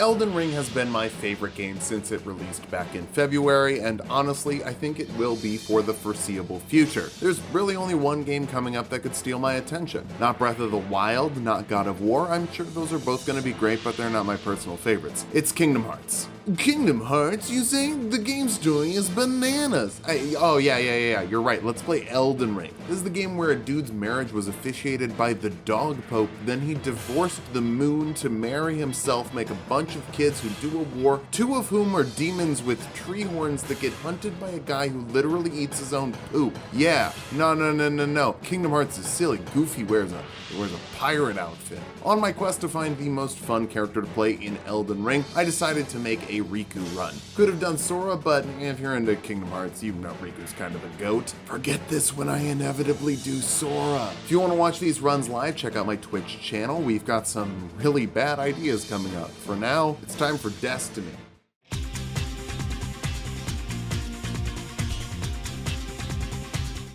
Elden Ring has been my favorite game since it released back in February, and honestly, I think it will be for the foreseeable future. There's really only one game coming up that could steal my attention. Not Breath of the Wild, not God of War. I'm sure those are both going to be great, but they're not my personal favorites. It's Kingdom Hearts. Kingdom Hearts, you say? The game story is bananas. Yeah, you're right. Let's play Elden Ring. This is the game where a dude's marriage was officiated by the dog pope, then he divorced the moon to marry himself, make a bunch of kids who do a war, two of whom are demons with tree horns that get hunted by a guy who literally eats his own poop. Yeah, no. Kingdom Hearts is silly. Goofy wears a pirate outfit. On my quest to find the most fun character to play in Elden Ring, I decided to make a Riku run. Could have done Sora, but if you're into Kingdom Hearts, you know Riku's kind of a goat. Forget this when I inevitably do Sora. If you want to watch these runs live, check out my Twitch channel. We've got some really bad ideas coming up. For now, it's time for Destiny.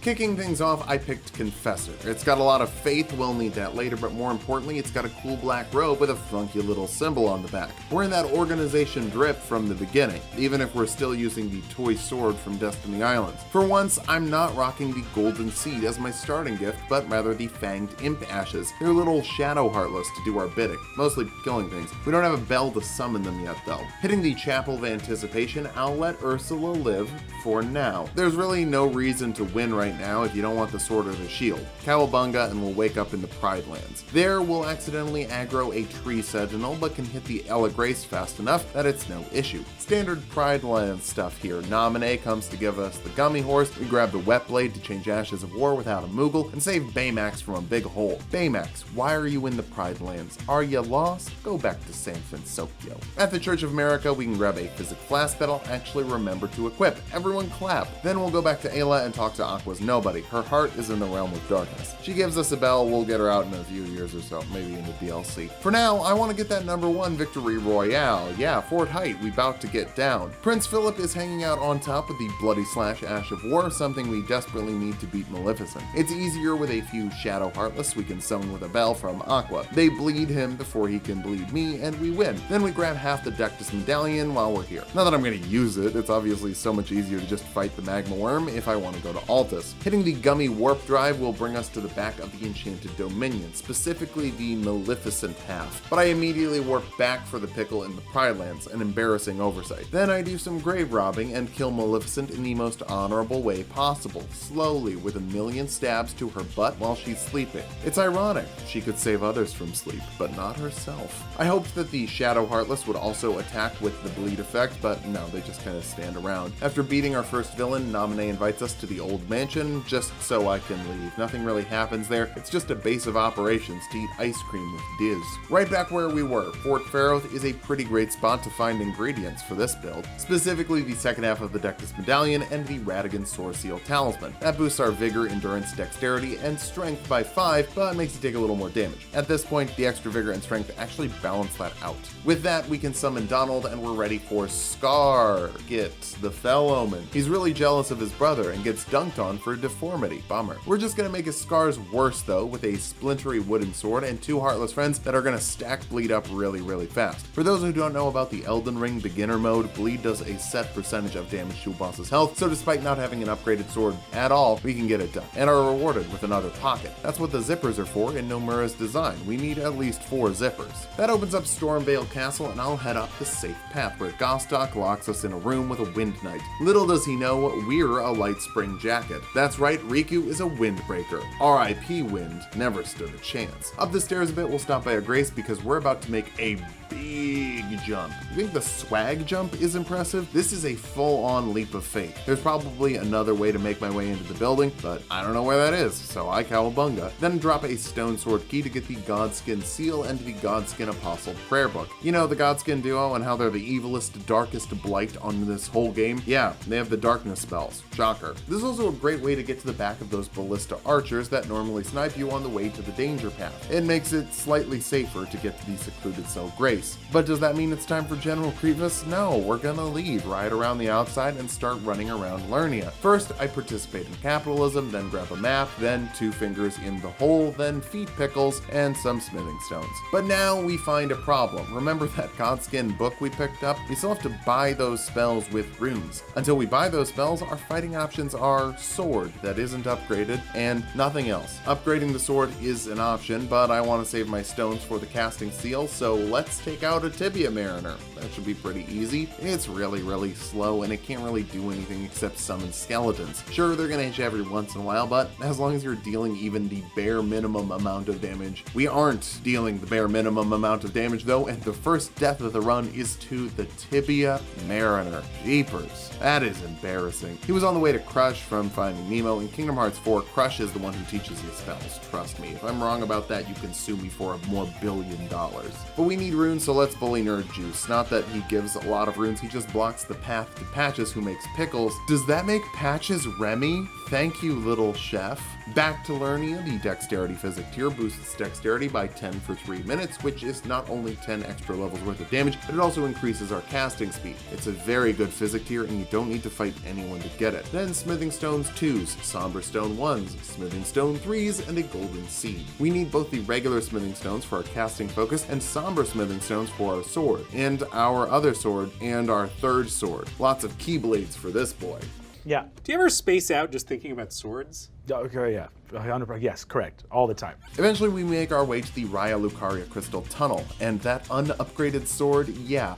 Kicking things off, I picked Confessor. It's got a lot of faith, we'll need that later, but more importantly, it's got a cool black robe with a funky little symbol on the back. We're in that organization drip from the beginning, even if we're still using the toy sword from Destiny Islands. For once, I'm not rocking the Golden Seed as my starting gift, but rather the Fanged Imp Ashes. They're little shadow heartless to do our bidding, mostly killing things. We don't have a bell to summon them yet though. Hitting the Chapel of Anticipation, I'll let Ursula live for now. There's really no reason to win right now if you don't want the sword or the shield. Cowabunga and we'll wake up in the Pride Lands. There we'll accidentally aggro a tree sentinel but can hit the Ella Grace fast enough that it's no issue. Standard Pride Lands stuff here. Naminé comes to give us the gummy horse, we grab the wet blade to change Ashes of War without a Moogle, and save Baymax from a big hole. Baymax, why are you in the Pride Lands? Are you lost? Go back to San Francisco. At the Church of America we can grab a Physic Flask that I'll actually remember to equip. Everyone clap. Then we'll go back to Ayla and talk to Aqua's Nobody. Her heart is in the realm of darkness. She gives us a bell, we'll get her out in a few years or so, maybe in the DLC. For now, I want to get that number 1 victory royale. Yeah, Fort Height, we about to get down. Prince Philip is hanging out on top of the Bloody Slash Ash of War, something we desperately need to beat Maleficent. It's easier with a few Shadow Heartless we can summon with a bell from Aqua. They bleed him before he can bleed me, and we win. Then we grab half the Dectus Medallion while we're here. Not that I'm going to use it, it's obviously so much easier to just fight the Magma Worm if I want to go to Altus. Hitting the Gummy Warp Drive will bring us to the back of the Enchanted Dominion, specifically the Maleficent half. But I immediately warp back for the pickle in the Pride Lands, an embarrassing oversight. Then I do some grave robbing and kill Maleficent in the most honorable way possible, slowly with a million stabs to her butt while she's sleeping. It's ironic, she could save others from sleep, but not herself. I hoped that the Shadow Heartless would also attack with the bleed effect, but no, they just kind of stand around. After beating our first villain, Naminé invites us to the old mansion, just so I can leave. Nothing really happens there, it's just a base of operations to eat ice cream with Diz. Right back where we were, Fort Pharoth is a pretty great spot to find ingredients for this build, specifically the second half of the Dectus Medallion and the Radigan Sword Seal Talisman. That boosts our vigor, endurance, dexterity, and strength by 5, but makes it take a little more damage. At this point, the extra vigor and strength actually balance that out. With that, we can summon Donald and we're ready for Scar, the Fell Omen. He's really jealous of his brother and gets dunked on for deformity. Bummer. We're just gonna make his scars worse though, with a splintery wooden sword and 2 heartless friends that are gonna stack bleed up really fast. For those who don't know about the Elden Ring beginner mode, bleed does a set percentage of damage to a boss's health, so despite not having an upgraded sword at all, we can get it done, and are rewarded with another pocket. That's what the zippers are for in Nomura's design. We need at least 4 zippers. That opens up Stormveil Castle, and I'll head up the safe path where Gostok locks us in a room with a Wind Knight. Little does he know we're a Light Spring Jacket. That's right, Riku is a Windbreaker. R.I.P. Wind, never stood a chance. Up the stairs a bit, we'll stop by a Grace because we're about to make a big jump. You think the swag jump is impressive? This is a full-on leap of faith. There's probably another way to make my way into the building, but I don't know where that is, so I cowabunga. Then drop a Stone Sword key to get the Godskin Seal and the Godskin Apostle Prayer Book. You know the Godskin duo and how they're the evilest, darkest blight on this whole game? Yeah, they have the darkness spells. Shocker. This is also a great way to get to the back of those ballista archers that normally snipe you on the way to the danger path. It makes it slightly safer to get to the secluded cell Grace. But does that mean it's time for General Grievous? No, we're gonna leave right around the outside and start running around Lernia. First, I participate in capitalism, then grab a map, then 2 fingers in the hole, then feed pickles, and some smithing stones. But now we find a problem. Remember that Godskin book we picked up? We still have to buy those spells with runes. Until we buy those spells, our fighting options are sword that isn't upgraded, and nothing else. Upgrading the sword is an option, but I want to save my stones for the casting seal, so let's take out a Tibia Mariner. That should be pretty easy. It's really slow, and it can't really do anything except summon skeletons. Sure, they're gonna hit you every once in a while, but as long as you're dealing even the bare minimum amount of damage. We aren't dealing the bare minimum amount of damage though, and the first death of the run is to the Tibia Mariner. Jeepers, that is embarrassing. He was on the way to Crush from Finding Nemo. In Kingdom Hearts 4, Crush is the one who teaches you spells. Trust me, if I'm wrong about that, you can sue me for more $1 billion. But we need runes, so let's bully Nerd Juice. Not that he gives a lot of runes, he just blocks the path to Patches, who makes pickles. Does that make Patches Remy? Thank you, little chef. Back to Lernia, the Dexterity Physic tier boosts Dexterity by 10 for 3 minutes, which is not only 10 extra levels worth of damage, but it also increases our casting speed. It's a very good Physic tier, and you don't need to fight anyone to get it. Then Smithing Stones 2s, Somber Stone 1s, Smithing Stone 3s, and a Golden Seed. We need both the regular Smithing Stones for our casting focus, and Somber Smithing Stones for our sword, and our other sword, and our third sword. Lots of Keyblades for this boy. Yeah. Do you ever space out just thinking about swords? Okay, yeah. 100%. Yes, correct. All the time. Eventually, we make our way to the Raya Lucaria Crystal Tunnel, and that unupgraded sword,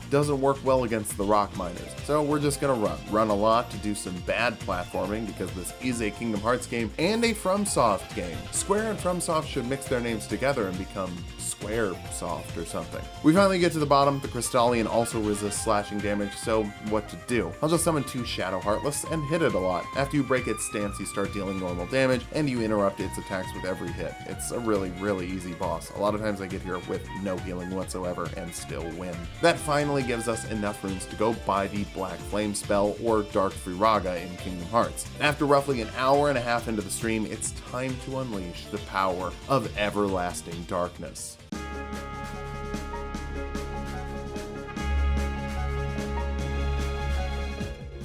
doesn't work well against the rock miners. So we're just gonna run a lot to do some bad platforming, because this is a Kingdom Hearts game and a FromSoft game. Square and FromSoft should mix their names together and become Squaresoft or something. We finally get to the bottom. The Crystallian also resists slashing damage, so what to do? I'll just summon 2 Shadow Heartless and hit it a lot. After you break its stance, you start dealing normal damage, and you interrupt its attacks with every hit. It's a really easy boss. A lot of times I get here with no healing whatsoever and still win. That finally gives us enough runes to go buy the Black Flame spell, or Dark Firaga in Kingdom Hearts. After roughly an hour and a half into the stream, it's time to unleash the power of everlasting darkness.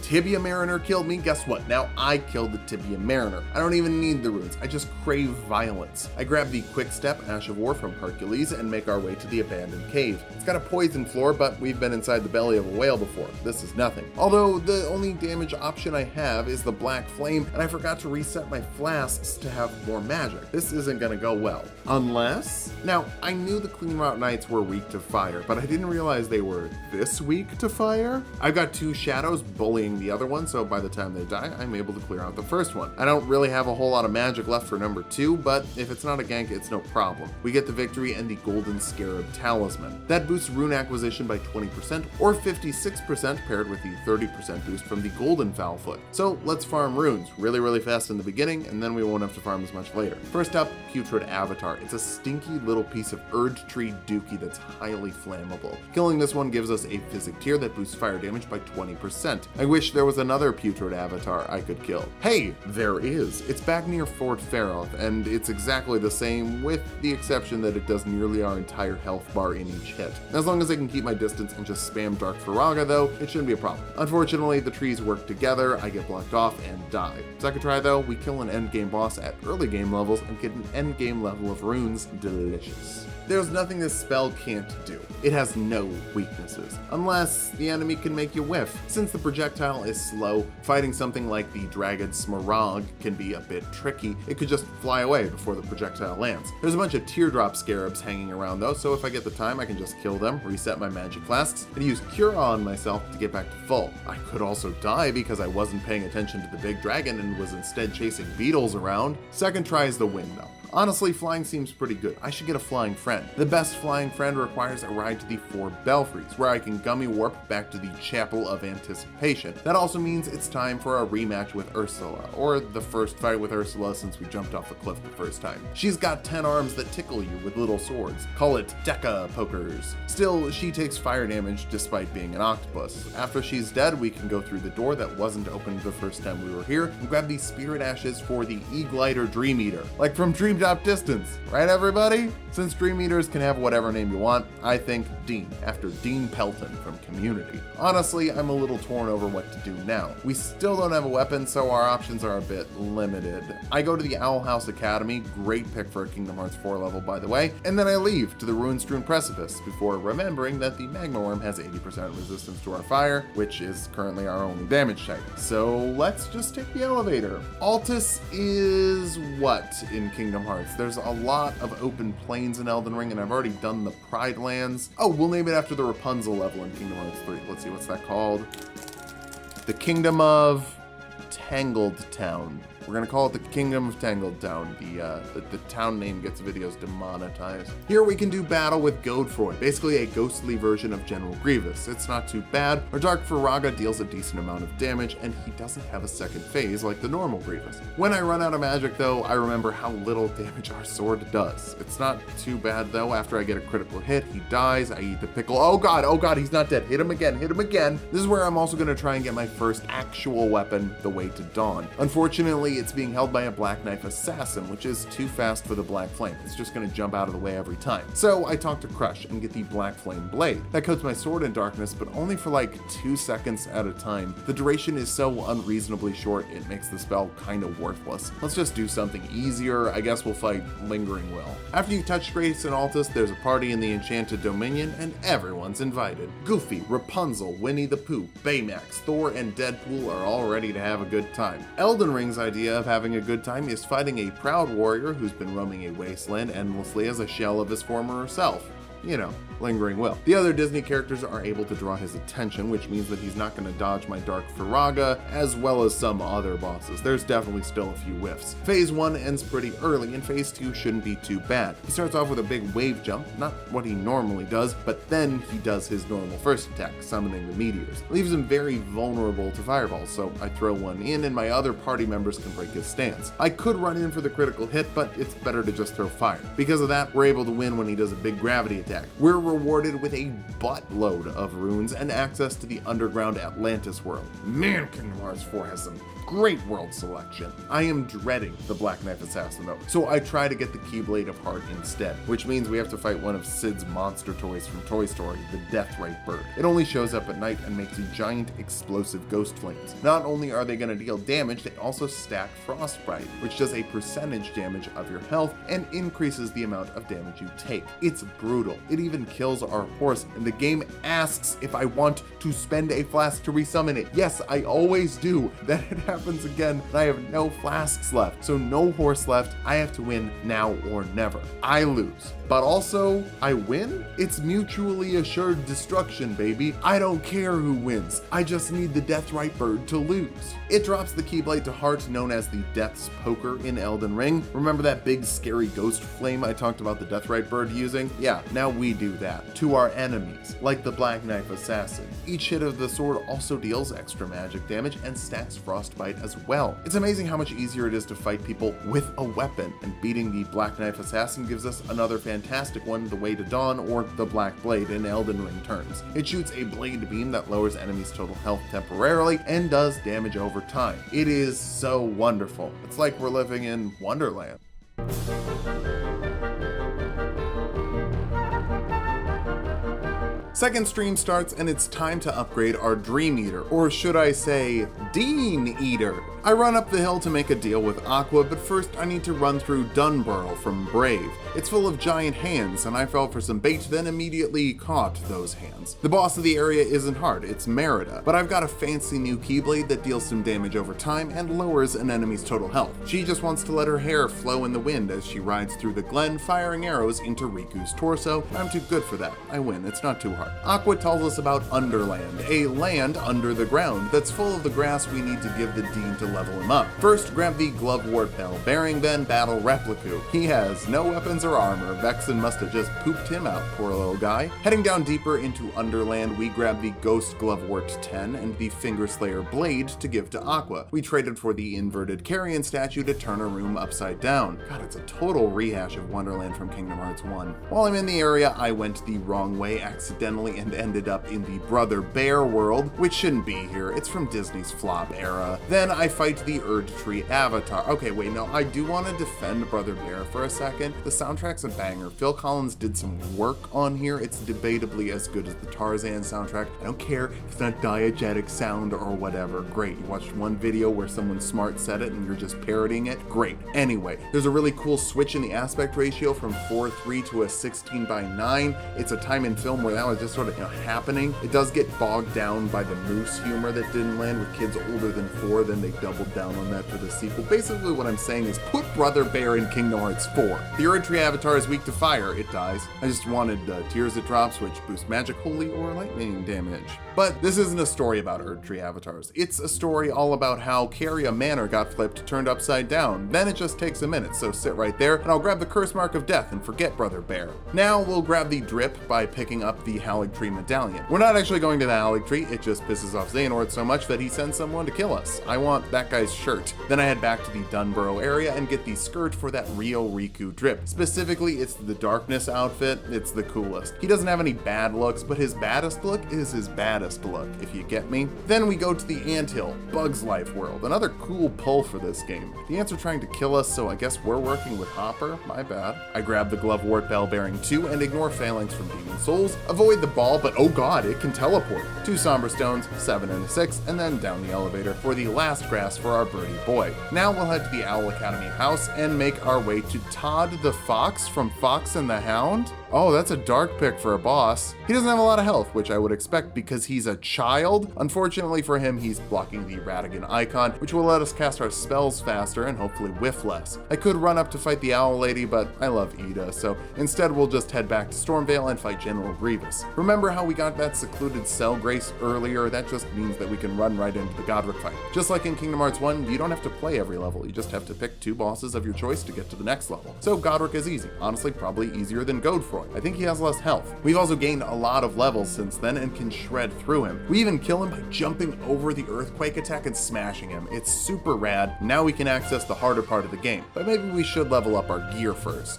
Tibia Mariner killed me. Guess what? Now I killed the Tibia Mariner. I don't even need the runes. I just crave violence. I grab the Quick Step Ash of War from Hercules and make our way to the abandoned cave. It's got a poison floor, but we've been inside the belly of a whale before. This is nothing. Although the only damage option I have is the Black Flame, and I forgot to reset my flasks to have more magic. This isn't gonna go well. Unless... Now, I knew the Clean Route Knights were weak to fire, but I didn't realize they were this weak to fire. I've got 2 shadows bullying the other one, so by the time they die, I'm able to clear out the first one. I don't really have a whole lot of magic left for number 2, but if it's not a gank, it's no problem. We get the victory and the Golden Scarab Talisman. That boosts rune acquisition by 20% or 56% paired with the 30% boost from the Golden Foulfoot. So let's farm runes really fast in the beginning, and then we won't have to farm as much later. First up, Putrid Avatar. It's a stinky little piece of Erd Tree Dookie that's highly flammable. Killing this one gives us a Physic tier that boosts fire damage by 20%. I wish there was another Putrid Avatar I could kill. Hey, there is. It's back near Fort Faroth, and it's exactly the same, with the exception that it does nearly our entire health bar in each hit. As long as I can keep my distance and just spam Dark Firaga though, it shouldn't be a problem. Unfortunately, the trees work together, I get blocked off and die. Second try though, we kill an endgame boss at early game levels and get an endgame level of runes. Delicious. There's nothing this spell can't do. It has no weaknesses, unless the enemy can make you whiff. Since the projectile is slow, fighting something like the Dragon Smaragd can be a bit tricky. It could just fly away before the projectile lands. There's a bunch of teardrop scarabs hanging around though, so if I get the time, I can just kill them, reset my magic flasks, and use Cure on myself to get back to full. I could also die because I wasn't paying attention to the big dragon and was instead chasing beetles around. Second try is the win though. Honestly, flying seems pretty good. I should get a flying friend. The best flying friend requires a ride to the 4 Belfries, where I can gummy warp back to the Chapel of Anticipation. That also means it's time for a rematch with Ursula, or the first fight with Ursula since we jumped off the cliff the first time. She's got 10 arms that tickle you with little swords. Call it Deca pokers. Still, she takes fire damage despite being an octopus. After she's dead, we can go through the door that wasn't opened the first time we were here and grab these spirit ashes for the E-Glider Dream Eater. Like from Dream Drop Distance, right everybody? Since Dream Eaters can have whatever name you want, I think Dean, after Dean Pelton from Community. Honestly, I'm a little torn over what to do now. We still don't have a weapon, so our options are a bit limited. I go to the Owl House Academy, great pick for a Kingdom Hearts 4 level by the way, and then I leave to the Ruin-Strewn Precipice before remembering that the Magma Worm has 80% resistance to our fire, which is currently our only damage type. So let's just take the elevator. Altus is what in Kingdom Hearts? There's a lot of open plains in Elden Ring, and I've already done the Pride Lands. Oh, we'll name it after the Rapunzel level in Kingdom Hearts 3. Let's see, what's that called? The Kingdom of Tangled Town. We're gonna call it the Kingdom of Tangled Town. The town name gets videos demonetized. Here we can do battle with Godfroy, basically a ghostly version of General Grievous. It's not too bad. Our Dark Firaga deals a decent amount of damage, and he doesn't have a second phase like the normal Grievous. When I run out of magic though, I remember how little damage our sword does. It's not too bad though. After I get a critical hit, he dies. I eat the pickle. Oh god, he's not dead. Hit him again. This is where I'm also gonna try and get my first actual weapon, the Way to Dawn. Unfortunately, it's being held by a Black Knife Assassin, which is too fast for the Black Flame. It's just gonna jump out of the way every time. So I talk to Crush and get the Black Flame Blade. That coats my sword in darkness, but only for like 2 seconds at a time. The duration is so unreasonably short, it makes the spell kind of worthless. Let's just do something easier. I guess we'll fight Lingering Will. After you touch Grace and Altus, there's a party in the Enchanted Dominion, and everyone's invited. Goofy, Rapunzel, Winnie the Pooh, Baymax, Thor, and Deadpool are all ready to have a good time. Elden Ring's idea of having a good time is fighting a proud warrior who's been roaming a wasteland endlessly as a shell of his former self. You know, Lingering Will. The other Disney characters are able to draw his attention, which means that he's not going to dodge my Dark Firaga, as well as some other bosses. There's definitely still a few whiffs. Phase 1 ends pretty early, and Phase 2 shouldn't be too bad. He starts off with a big wave jump, not what he normally does, but then he does his normal first attack, summoning the meteors. Leaves him very vulnerable to fireballs, so I throw one in and my other party members can break his stance. I could run in for the critical hit, but it's better to just throw fire. Because of that, we're able to win when he does a big gravity attack. We're rewarded with a buttload of runes and access to the underground Atlantis world. Man, Kingdom Hearts 4 has some great world selection. I am dreading the Black Knife Assassin though, so I try to get the Keyblade of Heart instead, which means we have to fight one of Sid's monster toys from Toy Story, the Deathrite Bird. It only shows up at night and makes giant explosive ghost flames. Not only are they going to deal damage, they also stack Frostbite, which does a percentage damage of your health and increases the amount of damage you take. It's brutal. It even kills our horse, and the game asks if I want to spend a flask to resummon it. Yes, I always do. Then it happens again, and I have no flasks left. So no horse left. I have to win now or never. I lose. But also, I win? It's mutually assured destruction, baby. I don't care who wins. I just need the Deathrite Bird to lose. It drops the Keyblade to Heart, known as the Death's Poker in Elden Ring. Remember that big scary ghost flame I talked about the Deathrite Bird using? Yeah, now we do that. To our enemies, like the Black Knife Assassin. Each hit of the sword also deals extra magic damage and stacks Frostbite as well. It's amazing how much easier it is to fight people with a weapon, and beating the Black Knife Assassin gives us another fantastic one, the Way to Dawn, or the Black Blade in Elden Ring terms. It shoots a blade beam that lowers enemies' total health temporarily and does damage over time. It is so wonderful. It's like we're living in Wonderland. Second stream starts and it's time to upgrade our Dream Eater, or should I say, Dean Eater. I run up the hill to make a deal with Aqua, but first I need to run through Dunburl from Brave. It's full of giant hands, and I fell for some bait, then immediately caught those hands. The boss of the area isn't hard, it's Merida, but I've got a fancy new Keyblade that deals some damage over time and lowers an enemy's total health. She just wants to let her hair flow in the wind as she rides through the glen, firing arrows into Riku's torso. I'm too good for that. I win, it's not too hard part. Aqua tells us about Underland, a land under the ground that's full of the grass we need to give the Dean to level him up. First, grab the Glovewort Bell bearing, then battle Repliku. He has no weapons or armor. Vexen must have just pooped him out, poor little guy. Heading down deeper into Underland, we grab the Ghost Glovewort 10 and the Fingerslayer Blade to give to Aqua. We traded for the inverted Carrion statue to turn a room upside down. God, it's a total rehash of Wonderland from Kingdom Hearts 1. While I'm in the area, I went the wrong way accidentally and ended up in the Brother Bear world, which shouldn't be here. It's from Disney's flop era. Then I fight the Erdtree Avatar. Okay, wait, no, I do want to defend Brother Bear for a second. The soundtrack's a banger. Phil Collins did some work on here. It's debatably as good as the Tarzan soundtrack. I don't care if it's not diegetic sound or whatever. Great. You watched one video where someone smart said it and you're just parodying it? Great. Anyway, there's a really cool switch in the aspect ratio from 4:3 to a 16:9. It's a time in film where that was just sort of happening. It does get bogged down by the moose humor that didn't land with kids older than 4, then they doubled down on that for the sequel. Basically what I'm saying is put Brother Bear in Kingdom Hearts 4. The Erdtree Avatar is weak to fire, it dies. I just wanted Tears It Drops, which boost magic, holy, or lightning damage. But this isn't a story about Erdtree Avatars. It's a story all about how Caria Manor got flipped, turned upside down. Then it just takes a minute, so sit right there, and I'll grab the Curse Mark of Death and forget Brother Bear. Now we'll grab the Drip by picking up the Haligtree Medallion. We're not actually going to the Haligtree, it just pisses off Xehanort so much that he sends someone to kill us. I want that guy's shirt. Then I head back to the Dunborough area and get the skirt for that Rio Riku Drip. Specifically, it's the Darkness outfit. It's the coolest. He doesn't have any bad looks, but his baddest look is his baddest look, if you get me. Then we go to the Anthill, Bug's Life world. Another cool pull for this game. The ants are trying to kill us, so I guess we're working with Hopper. My bad. I grab the Glovewort Bell bearing 2 and ignore Phalanx from Demon Souls. Avoid the ball, but oh god, it can teleport. 2 Somber Stones, 7 and a 6, and then down the elevator for the last grass for our birdie boy. Now we'll head to the Owl Academy house and make our way to Todd the Fox from Fox and the Hound. Oh, that's a dark pick for a boss. He doesn't have a lot of health, which I would expect because he's a child. Unfortunately for him, he's blocking the Ratigan icon, which will let us cast our spells faster and hopefully whiff less. I could run up to fight the Owl Lady, but I love Ida, so instead we'll just head back to Stormveil and fight General Grievous. Remember how we got that secluded cell grace earlier? That just means that we can run right into the Godric fight. Just like in Kingdom Hearts 1, you don't have to play every level, you just have to pick 2 bosses of your choice to get to the next level. So Godric is easy. Honestly, probably easier than Godefroy. I think he has less health. We've also gained a lot of levels since then and can shred through him. We even kill him by jumping over the earthquake attack and smashing him. It's super rad. Now we can access the harder part of the game, but maybe we should level up our gear first.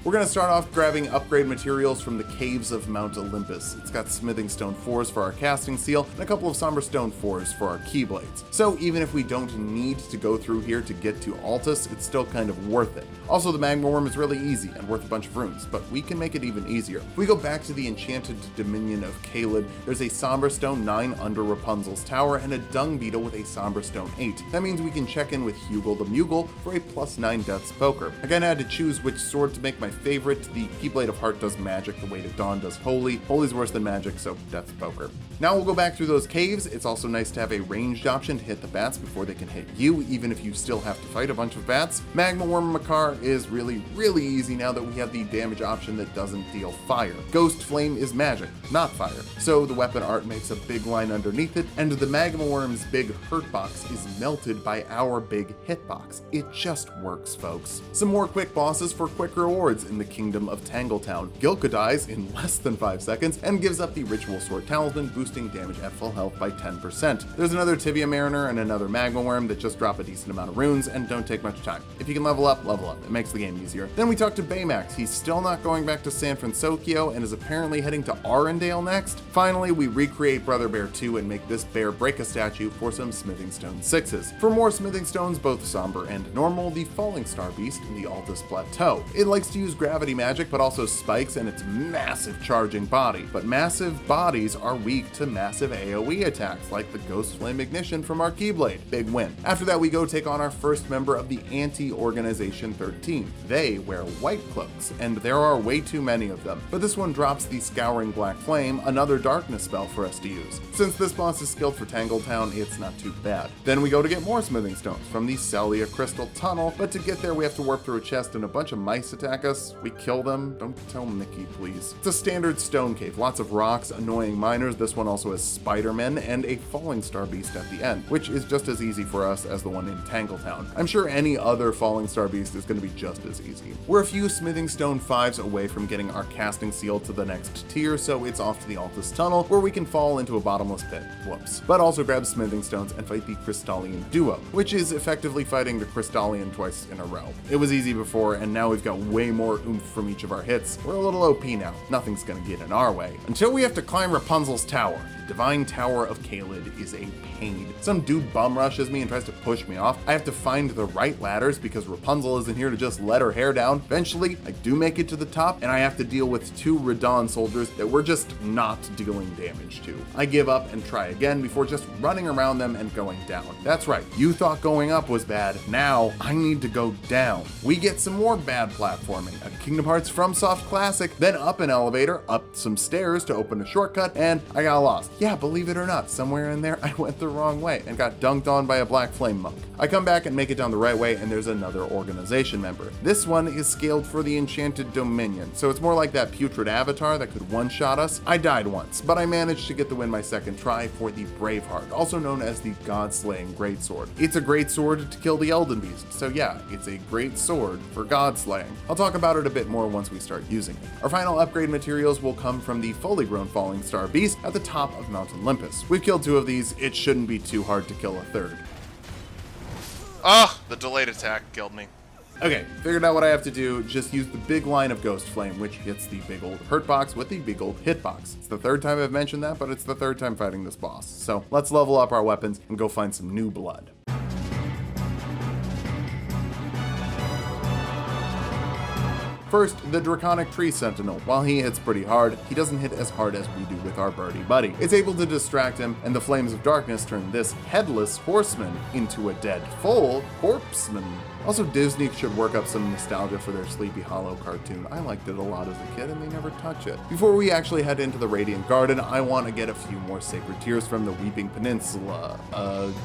We're going to start off grabbing upgrade materials from the caves of Mount Olympus. It's got smithing stone 4s for our casting seal and a couple of somber stone 4s for our keyblades. So even if we don't need to go through here to get to Altus, it's still kind of worth it. Also, the magma worm is really easy and worth a bunch of runes, but we can make it even easier. If we go back to the enchanted dominion of Caelid, there's a somber stone 9 under Rapunzel's tower and a dung beetle with a somber stone 8. That means we can check in with Hugel the Mughal for a +9 Death's Poker. I kinda had to choose which sword to make my favorite. The Keyblade of Heart does magic the way that Dawn does Holy. Holy's worse than magic, so Death's Poker. Now we'll go back through those caves. It's also nice to have a ranged option to hit the bats before they can hit you, even if you still have to fight a bunch of bats. Magma Worm Makar is really easy now that we have the damage option that doesn't deal fire. Ghost Flame is magic, not fire, so the weapon art makes a big line underneath it, and the Magma Worm's big hurt box is melted by our big hitbox. It just works, folks. Some more quick bosses for quick rewards in the Kingdom of Tangletown. Gilka dies in less than 5 seconds and gives up the Ritual Sword Talisman, boosting damage at full health by 10%. There's another Tibia Mariner and another Magma Worm that just drop a decent amount of runes and don't take much time. If you can level up. It makes the game easier. Then we talk to Baymax. He's still not going back to San Francisco and is apparently heading to Arendelle next. Finally, we recreate Brother Bear 2 and make this bear break a statue for some Smithing Stone 6s. For more Smithing Stones, both somber and normal, the Falling Star Beast in the Altus Plateau. It likes to use use gravity magic, but also spikes and its massive charging body. But massive bodies are weak to massive AoE attacks, like the Ghost Flame Ignition from our Keyblade. Big win. After that, we go take on our first member of the Anti-Organization 13. They wear white cloaks, and there are way too many of them. But this one drops the Scouring Black Flame, another darkness spell for us to use. Since this boss is skilled for Tangletown, it's not too bad. Then we go to get more smithing stones from the Celia Crystal Tunnel, but to get there we have to warp through a chest and a bunch of mice attack us. We kill them. Don't tell Mickey, please. It's a standard stone cave, lots of rocks, annoying miners. This one also has Spider-Men and a Falling Star Beast at the end, which is just as easy for us as the one in Tangletown. I'm sure any other Falling Star Beast is going to be just as easy. We're a few smithing stone 5s away from getting our casting seal to the next tier, so it's off to the Altus Tunnel, where we can fall into a bottomless pit. Whoops. But also grab smithing stones and fight the Crystallian Duo, which is effectively fighting the Crystallian twice in a row. It was easy before, and now we've got way more oomph from each of our hits. We're a little OP now. Nothing's gonna get in our way. Until we have to climb Rapunzel's tower. The Divine Tower of Caelid is a pain. Some dude bum rushes me and tries to push me off. I have to find the right ladders because Rapunzel isn't here to just let her hair down. Eventually, I do make it to the top, and I have to deal with 2 Radon soldiers that we're just not dealing damage to. I give up and try again before just running around them and going down. That's right, you thought going up was bad. Now, I need to go down. We get some more bad platforming. A Kingdom Hearts FromSoft classic, then up an elevator, up some stairs to open a shortcut, and I got lost. Yeah, believe it or not, somewhere in there I went the wrong way and got dunked on by a black flame monk. I come back and make it down the right way, and there's another organization member. This one is scaled for the Enchanted Dominion, so it's more like that putrid avatar that could one-shot us. I died once, but I managed to get the win my second try for the Braveheart, also known as the God-slaying Greatsword. It's a great sword to kill the Elden Beast, so yeah, it's a great sword for God-slaying. I'll talk about it a bit more once we start using it. Our final upgrade materials will come from the fully grown Falling Star Beast at the top of Mount Olympus. We've killed 2 of these, it shouldn't be too hard to kill a third. Ah, the delayed attack killed me. Okay, figured out what I have to do. Just use the big line of Ghost Flame, which hits the big old hurt box with the big old hit box. It's the 3rd time I've mentioned that, but it's the 3rd time fighting this boss. So let's level up our weapons and go find some new blood. First, the Draconic Tree Sentinel. While he hits pretty hard, he doesn't hit as hard as we do with our birdie buddy. It's able to distract him, and the Flames of Darkness turn this headless horseman into a dead full corpseman. Also, Disney should work up some nostalgia for their Sleepy Hollow cartoon. I liked it a lot as a kid, and they never touch it. Before we actually head into the Radiant Garden, I want to get a few more Sacred Tears from the Weeping Peninsula.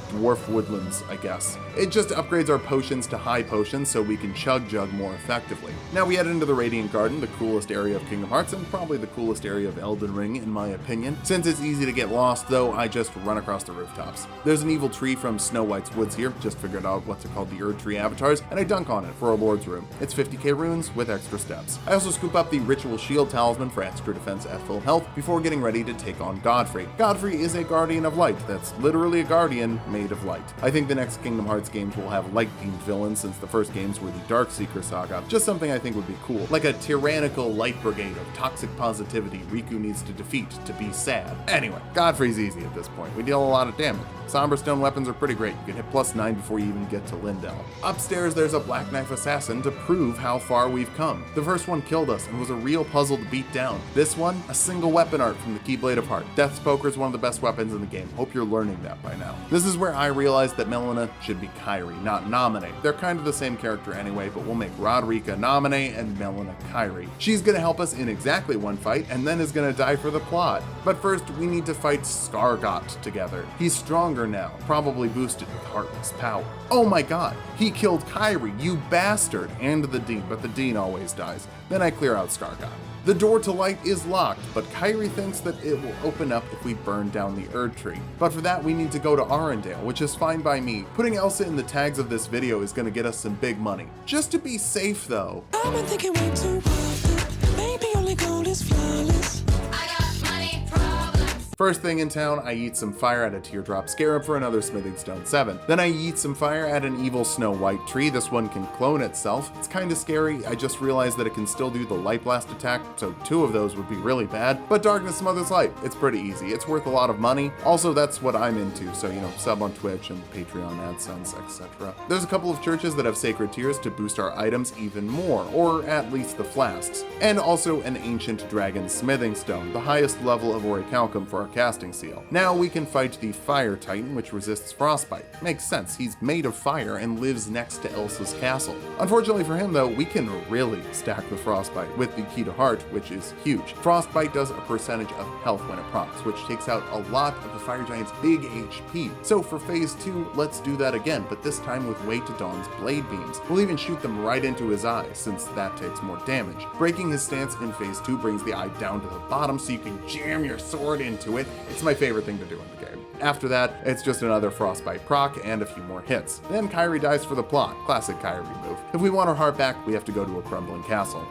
Dwarf Woodlands, I guess. It just upgrades our potions to high potions so we can chug jug more effectively. Now we head into the Radiant Garden, the coolest area of Kingdom Hearts, and probably the coolest area of Elden Ring, in my opinion. Since it's easy to get lost, though, I just run across the rooftops. There's an evil tree from Snow White's woods here, just figured out what's it called, the Erd Tree avatars, and I dunk on it for a Lord's Room. It's 50k runes with extra steps. I also scoop up the Ritual Shield Talisman for extra defense at full health before getting ready to take on Godfrey. Godfrey is a Guardian of Light that's literally a Guardian made of light. I think the next Kingdom Hearts games will have light-themed villains since the first games were the Darkseeker saga. Just something I think would be cool. Like a tyrannical light brigade of toxic positivity Riku needs to defeat to be sad. Anyway, Godfrey's easy at this point. We deal a lot of damage. Somber Stone weapons are pretty great. You can hit +9 before you even get to Lindell. Upstairs, there's a Black Knife Assassin to prove how far we've come. The first one killed us and was a real puzzle to beat down. This one, a single weapon art from the Keyblade of Heart. Death's Poker is one of the best weapons in the game. Hope you're learning that by now. This is where I realized that Melina should be Kairi, not Naminé. They're kind of the same character anyway, but we'll make Rodrika Naminé and Melina Kairi. She's gonna help us in exactly one fight, and then is gonna die for the plot. But first, we need to fight Skargot together. He's stronger now, probably boosted with Heartless power. Oh my god, he killed Kairi, you bastard! And the Dean, but the Dean always dies. Then I clear out Skargot. The door to light is locked, but Kairi thinks that it will open up if we burn down the Erd Tree. But for that, we need to go to Arendelle, which is fine by me. Putting Elsa in the tags of this video is gonna get us some big money. Just to be safe though. I've been thinking way too often, maybe only gold is flawless. First thing in town, I yeet some fire at a teardrop scarab for another smithing stone 7. Then I yeet some fire at an evil snow white tree. This one can clone itself. It's kinda scary. I just realized that it can still do the light blast attack, so 2 of those would be really bad. But darkness smothers light. It's pretty easy. It's worth a lot of money. Also, that's what I'm into, so sub on Twitch and Patreon, AdSense, etc. There's a couple of churches that have sacred tears to boost our items even more, or at least the flasks. And also an ancient dragon smithing stone, the highest level of orichalcum for our casting seal. Now we can fight the fire titan, which resists frostbite. Makes sense, he's made of fire and lives next to Elsa's castle. Unfortunately for him though, we can really stack the frostbite with the key to heart, which is huge. Frostbite does a percentage of health when it procs, which takes out a lot of the fire giant's big HP. So for phase 2, let's do that again, but this time with Way to Dawn's blade beams. We'll even shoot them right into his eye, since that takes more damage. Breaking his stance in phase 2 brings the eye down to the bottom so you can jam your sword into it. It's my favorite thing to do in the game. After that, it's just another frostbite proc and a few more hits. Then Kairi dies for the plot. Classic Kairi move. If we want our heart back, we have to go to a crumbling castle.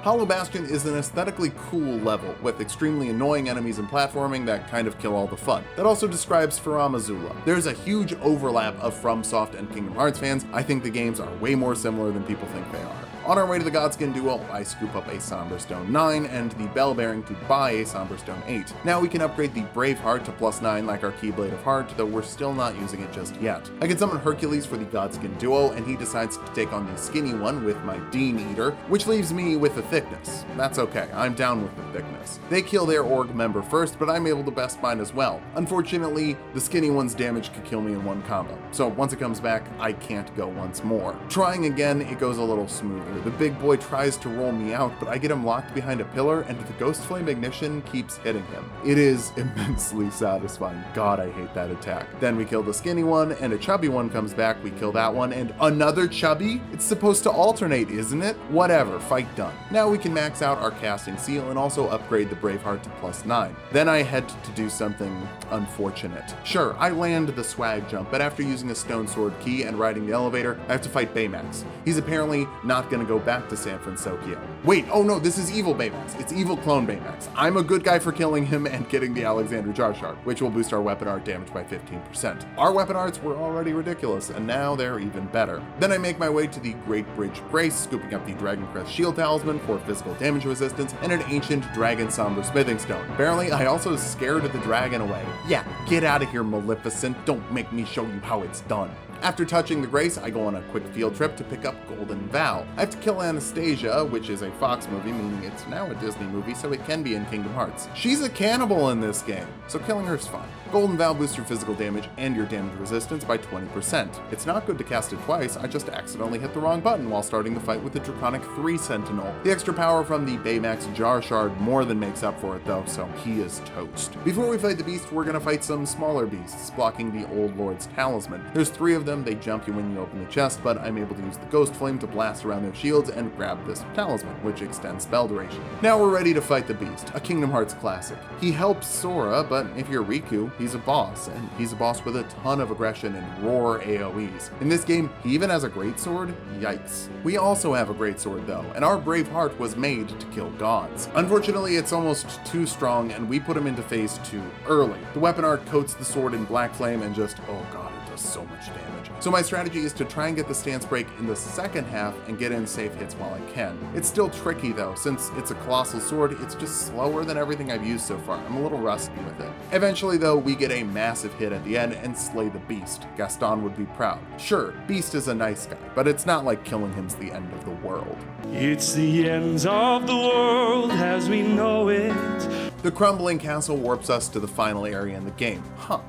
Hollow Bastion is an aesthetically cool level, with extremely annoying enemies and platforming that kind of kill all the fun. That also describes Farum Azula. There's a huge overlap of FromSoft and Kingdom Hearts fans. I think the games are way more similar than people think they are. On our way to the Godskin Duo, I scoop up a Somber Stone 9 and the Bell Bearing to buy a Somber Stone 8. Now we can upgrade the Brave Heart to +9 like our Keyblade of Heart, though we're still not using it just yet. I can summon Hercules for the Godskin Duo, and he decides to take on the skinny one with my Dean Eater, which leaves me with the thickness. That's okay, I'm down with the thickness. They kill their org member first, but I'm able to best mine as well. Unfortunately, the skinny one's damage could kill me in one combo, so once it comes back, I can't go once more. Trying again, it goes a little smoother. The big boy tries to roll me out, but I get him locked behind a pillar, and the Ghost Flame Ignition keeps hitting him. It is immensely satisfying. God, I hate that attack. Then we kill the skinny one, and a chubby one comes back. We kill that one, and another chubby? It's supposed to alternate, isn't it? Whatever, fight done. Now we can max out our casting seal and also upgrade the Braveheart to +9. Then I had to do something unfortunate. Sure, I land the swag jump, but after using a stone sword key and riding the elevator, I have to fight Baymax. He's apparently not gonna go back to San Francisco. Wait, oh no, this is evil Baymax. It's evil clone Baymax. I'm a good guy for killing him and getting the Alexander Jar Shard, which will boost our weapon art damage by 15%. Our weapon arts were already ridiculous, and now they're even better. Then I make my way to the Great Bridge Grace, scooping up the Dragon Crest Shield Talisman for physical damage resistance and an ancient Dragon Somber Smithing Stone. Apparently, I also scared the dragon away. Yeah, get out of here, Maleficent. Don't make me show you how it's done. After touching the Grace, I go on a quick field trip to pick up Golden Vow. I have to kill Anastasia, which is a Fox movie, meaning it's now a Disney movie, so it can be in Kingdom Hearts. She's a cannibal in this game, so killing her is fine. Golden Vow boosts your physical damage and your damage resistance by 20%. It's not good to cast it twice, I just accidentally hit the wrong button while starting the fight with the Draconic 3 Sentinel. The extra power from the Baymax Jar Shard more than makes up for it though, so he is toast. Before we fight the beast, we're gonna fight some smaller beasts, blocking the Old Lord's Talisman. There's 3 of them, they jump you when you open the chest, but I'm able to use the Ghost Flame to blast around their shields and grab this talisman, which extends spell duration. Now we're ready to fight the beast, a Kingdom Hearts classic. He helps Sora, but if you're Riku, he's a boss, and he's a boss with a ton of aggression and roar AoEs. In this game, he even has a greatsword? Yikes. We also have a greatsword though, and our brave heart was made to kill gods. Unfortunately, it's almost too strong, and we put him into phase 2 early. The weapon art coats the sword in black flame and just, oh god, it does so much damage. So my strategy is to try and get the stance break in the second half and get in safe hits while I can. It's still tricky though, since it's a colossal sword, it's just slower than everything I've used so far. I'm a little rusty with it. Eventually though, we get a massive hit at the end and slay the beast. Gaston would be proud. Sure, Beast is a nice guy, but it's not like killing him's the end of the world. It's the end of the world as we know it. The crumbling castle warps us to the final area in the game.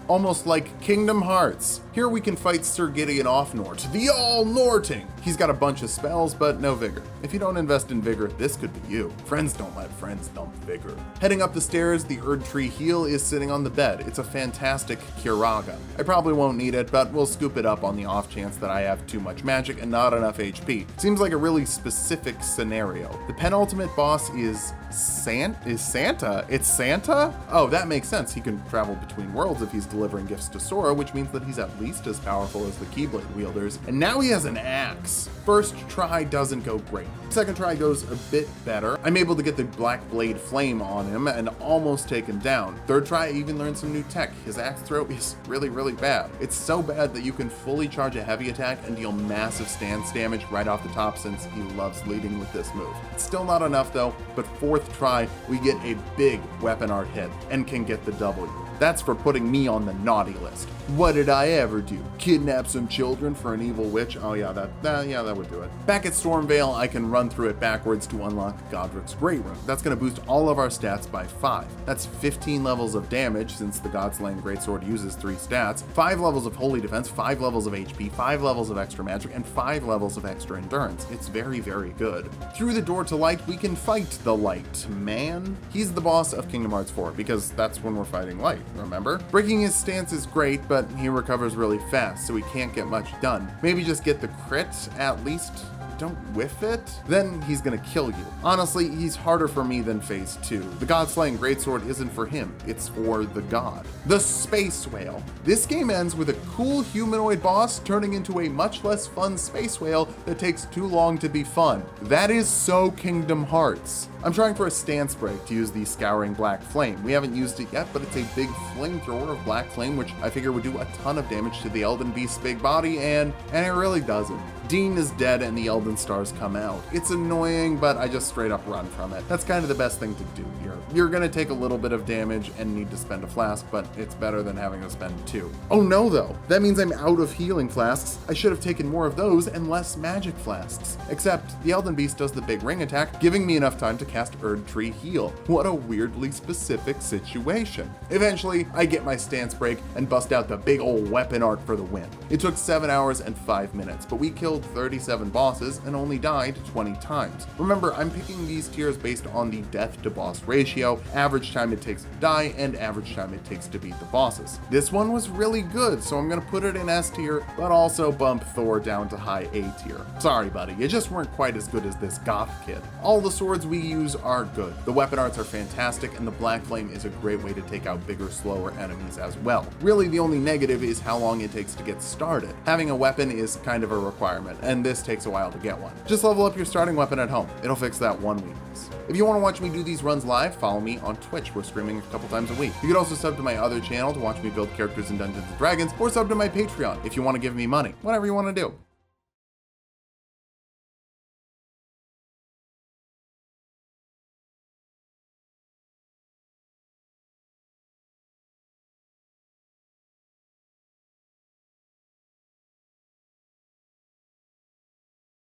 Almost like Kingdom Hearts. Here we can fight Sir Gideon Offnort, the All-Norting. He's got a bunch of spells, but no vigor. If you don't invest in vigor, this could be you. Friends don't let friends dump vigor. Heading up the stairs, the Erd Tree Heal is sitting on the bed. It's a fantastic Kiraga. I probably won't need it, but we'll scoop it up on the off chance that I have too much magic and not enough HP. Seems like a really specific scenario. The penultimate boss is Santa. It's Santa? Oh, that makes sense. He can travel between worlds if he's delivering gifts to Sora, which means that he's at least as powerful as the Keyblade wielders. And now he has an axe. First try doesn't go great. Second try goes a bit better. I'm able to get the Black Blade Flame on him and almost take him down. Third try, I even learned some new tech. His axe throw is really, really bad. It's so bad that you can fully charge a heavy attack and deal massive stance damage right off the top since he loves leading with this move. It's still not enough though, but fourth try, we get a big weapon art hit and can get the W. That's for putting me on the naughty list. What did I ever do? Kidnap some children for an evil witch? Oh yeah, that would do it. Back at Stormveil, I can run through it backwards to unlock Godric's Great Rune. That's gonna boost all of our stats by 5. That's 15 levels of damage since the Godslaying Greatsword uses 3 stats, 5 levels of Holy Defense, 5 levels of HP, 5 levels of extra magic, and 5 levels of extra endurance. It's very, very good. Through the door to light, we can fight the Light Man. He's the boss of Kingdom Hearts 4 because that's when we're fighting Light. Remember? Breaking his stance is great, but he recovers really fast, so he can't get much done. Maybe just get the crit at least. Don't whiff it, then he's gonna kill you. Honestly, he's harder for me than Phase 2. The God-slaying Greatsword isn't for him, it's for the god. The Space Whale. This game ends with a cool humanoid boss turning into a much less fun space whale that takes too long to be fun. That is so Kingdom Hearts. I'm trying for a stance break to use the Scouring Black Flame. We haven't used it yet, but it's a big flamethrower of Black Flame, which I figure would do a ton of damage to the Elden Beast's big body, and it really doesn't. Dean is dead and the Elden Stars come out. It's annoying, but I just straight up run from it. That's kind of the best thing to do here. You're gonna take a little bit of damage and need to spend a flask, but it's better than having to spend 2. Oh no though, that means I'm out of healing flasks. I should have taken more of those and less magic flasks. Except the Elden Beast does the big ring attack, giving me enough time to cast Erd Tree Heal. What a weirdly specific situation. Eventually, I get my stance break and bust out the big old weapon art for the win. It took 7 hours and 5 minutes, but we killed 37 bosses and only died 20 times. Remember, I'm picking these tiers based on the death to boss ratio, average time it takes to die, and average time it takes to beat the bosses. This one was really good, so I'm gonna put it in S tier, but also bump Thor down to high A tier. Sorry buddy, you just weren't quite as good as this goth kid. All the swords we use are good. The weapon arts are fantastic, and the Black Flame is a great way to take out bigger, slower enemies as well. Really, the only negative is how long it takes to get started. Having a weapon is kind of a requirement, and this takes a while to get one. Just level up your starting weapon at home. It'll fix that one weakness. If you want to watch me do these runs live, follow me on Twitch. We're streaming a couple times a week. You can also sub to my other channel to watch me build characters in Dungeons & Dragons, or sub to my Patreon if you want to give me money. Whatever you want to do.